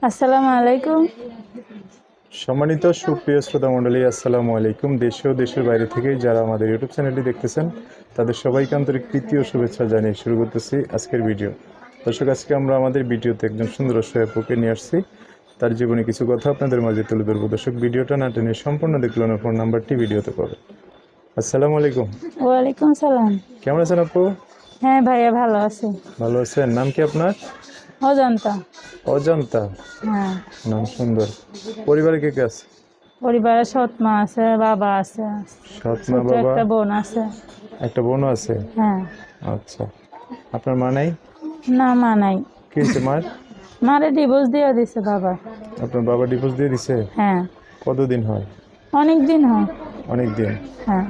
আসসালামু আলাইকুম। সম্মানিত সুপ্রিয় শ্রোতা মণ্ডলী, আসসালামু আলাইকুম। দেশে ও দেশের বাইরে থেকে যারা আমাদের ইউটিউব চ্যানেলটি দেখতেছেন তাদের সবাইকে আন্তরিক প্রীতি ও শুভেচ্ছা জানিয়ে শুরু করতেছি আজকের ভিডিও। দর্শক, আজকে আমরা আমাদের ভিডিওতে একজন সুন্দর অসহায়কে নিয়ে আসছি। তার জীবনে কিছু কথা আপনাদের মাঝে তুলে ধরবো। দর্শক, ভিডিওটা না টেনে সম্পূর্ণ দেখলেন, ফোন নাম্বারটি ভিডিওতে পাবেন। আসসালামু আলাইকুম। ওয়ালাইকুম সালাম। কেমন আছেন আপু? হ্যাঁ ভাইয়া, ভালো আছি। ভালো আছেন? নাম কি আপনার? অজন্তা। অজন্তা? হ্যাঁ। নাম সুন্দর। পরিবারে কে কে আছে? পরিবারে সৎ মা আছে, বাবা আছে, সৎ মা, ছোট বাবা, একটা বোন আছে। একটা বোনও আছে? হ্যাঁ। আচ্ছা, আপনার মা নাই? না, মা নাই। কি হয়েছে মার? মারে ডিভোর্স দিয়ে দিছে বাবা। আপনার বাবা ডিভোর্স দিয়ে দিছে? হ্যাঁ। কতদিন হয়? অনেক দিন হয়। অনেক দিন। হ্যাঁ।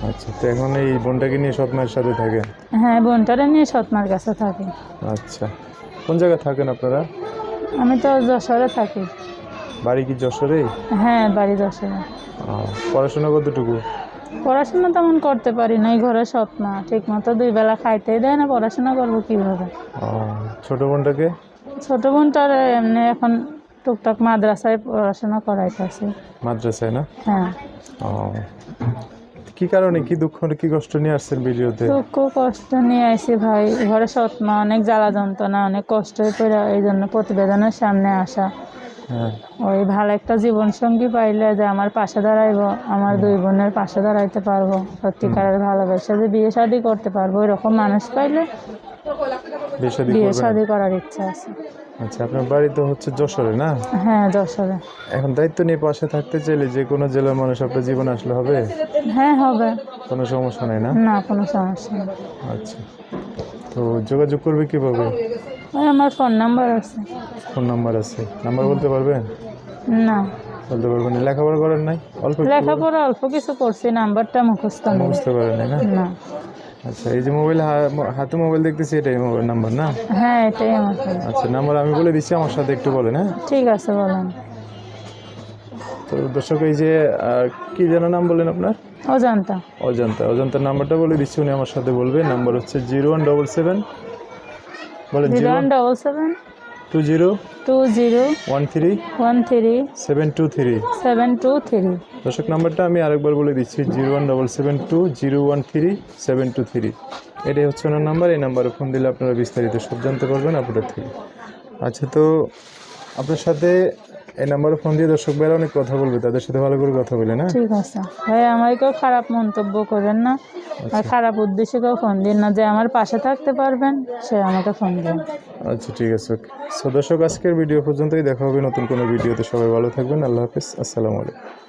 আচ্ছা, তো এখন এই বোনটাকে নিয়ে সৎ মায়ের সাথে থাকেন? হ্যাঁ, বোনটারে নিয়ে সৎ মার কাছে থাকি। আচ্ছা, কোন জায়গায় থাকেন আপনারা? আমি তো যশোরে থাকি। বাড়ি কি যশোরে? হ্যাঁ, বাড়ি যশোরে। পড়াশোনা কতটুকু? পড়াশোনা তেমন করতে পারি না, এই ঘরে সৎ মা ঠিক মতো 2 বেলা খাইতেই দেয় না, পড়াশোনা করবো কিভাবে? ছোট বোনটাকে? ছোট বোনটার এমনি এখন টুকটাক মাদ্রাসায় পড়াশোনা করাইতেছে। মাদ্রাসায় না? হ্যাঁ। কি কারণে, কি দুঃখ, কি কষ্ট নিয়ে আসছেন ভিডিওতে? দুঃখ কষ্ট নিয়ে আইছি ভাই, ঘরে সৎ মা অনেক জ্বালা যন্ত্রণা, অনেক কষ্ট করে এই জন্য প্রতিবেদনের সামনে আসা। হ্যাঁ। ওই ভালো একটা জীবন সঙ্গী পাইলে যে আমার পাশে দাঁড়াইবো, আমার 2 বোনের পাশে দাঁড়াইতে পারবো, সত্যিকারের ভালোবাসা যে বিয়ে শাদী করতে পারবো, এরকম মানুষ পাইলে বিয়ে শাদী করার ইচ্ছা আছে। আচ্ছা, আপনার বাড়ি তো হচ্ছে যশোরে না? হ্যাঁ, যশোরে। এখন দায়িত্ব নিয়ে পাশে থাকতে চাইলে যে কোনো জেলার মানুষ আপনার জীবনে আসলে হবে? হ্যাঁ, হবে। কোনো সমস্যা নেই না? না, কোনো সমস্যা নেই। আচ্ছা, তো যোগাযোগ করবে কিভাবে? ওই আমার ফোন নাম্বার আছে। ফোন নাম্বার আছে? নাম্বার বলতে পারবেন? না, বলতে পারবেন না? লেখাপড়া করেন নাই? লেখাপড়া অল্প কিছু করছি, নাম্বারটা মুখস্থ নেই। মুখস্থ করেন নাই না? না। আচ্ছা, এই যে মোবাইল হাতে মোবাইল দেখতেছি, এটাই মোবাইল নাম্বার না? হ্যাঁ, এটাই আমার ফোন। আচ্ছা, নাম্বার আমি বলে দিচ্ছি, আমার সাথে একটু বলেন। হ্যাঁ, ঠিক আছে, বলেন। তো দর্শক, এই যে কি যেন নাম বলেন আপনার? অজন্তা। অজন্তার নাম্বারটা বলে দিচ্ছি, উনি আমার সাথে বলবে। নাম্বার হচ্ছে 0177 বলেন 0177 20 20 13 13 723। 723। দর্শক, নাম্বারটা আমি আরেকবার বলে দিচ্ছি, 01772013 723। এটাই হচ্ছে ওনার নাম্বার। এই নাম্বারে ফোন দিলে আপনারা বিস্তারিত সব জানতে পারবেন আপনার থেকে। আচ্ছা, তো আপনার সাথে এই নাম্বারে ফোন দিয়ে দর্শক ভাইরা অনেক কথা বলবে, তাদের সাথে ভালো করে কথা বলে না? ঠিক আছে ভাই, আমার কেউ খারাপ মন্তব্য করেন না, আর খারাপ উদ্দেশ্যে কেউ ফোন দিন না। যে আমার পাশে থাকতে পারবেন সে আমাকে ফোন দিন। আচ্ছা, ঠিক আছে, ওকে। সো দর্শক, আজকের ভিডিও পর্যন্তই। দেখা হবে নতুন কোনো ভিডিওতে। সবাই ভালো থাকবেন। আল্লাহ হাফেজ। আসসালামু আলাইকুম।